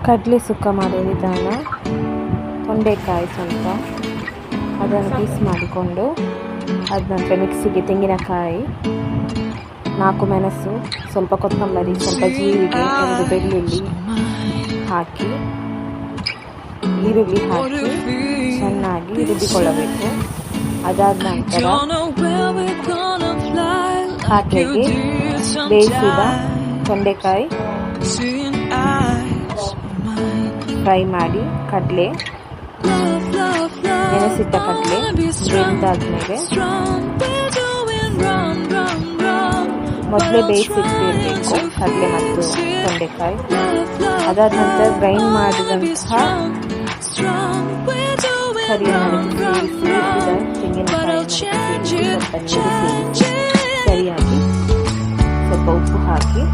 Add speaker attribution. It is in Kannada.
Speaker 1: ಕಡಲೆ ಸುಕ್ಕ ಮಾಡೋ ವಿಧಾನ. ತೊಂಡೆಕಾಯಿ ಸ್ವಲ್ಪ ಅದನ್ನು ಪೀಸ್ ಮಾಡಿಕೊಂಡು ಅದ ನಂತರ ಮಿಕ್ಸಿಗೆ ತೆಂಗಿನಕಾಯಿ, 4 ಮೆಣಸು, ಸ್ವಲ್ಪ ಕೊತ್ತಂಬರಿ, ಸ್ವಲ್ಪ ಜೀರಿಗೆ, 2 ಬೆಳ್ಳುಳ್ಳಿ ಹಾಕಿ ಈರುಳ್ಳಿ ಹಾಕಿ ಚೆನ್ನಾಗಿ ರುಬ್ಬಿಕೊಳ್ಳಬೇಕು. ಅದಾದ ನಂತರ ಪಾತ್ರೆಗೆ ಬೇಯಿಸಿದ ತೊಂಡೆಕಾಯಿ ಫ್ರೈ ಮಾಡಿ, ಕಡಲೆ ನೆನೆಸಿಟ್ಟ ಕಡಲೆ ಬೆಂದಾದ್ಮೇಲೆ ಮೊದಲೇ ಬೇಯಿಸಿಟ್ಟಿರಬೇಕು ಕಡಲೆ ಮತ್ತು ತೊಂಡೆಕಾಯಿ. ಅದಾದ ನಂತರ ಗ್ರೈಂಡ್ ಮಾಡಿದಂತಹ ತೆಂಗಿನಕಾಯಿ ಸ್ವಲ್ಪ ನೀರು ಸೇರಿಸಿ ಸರಿಯಾಗಿ ಸ್ವಲ್ಪ ಉಪ್ಪು ಹಾಕಿ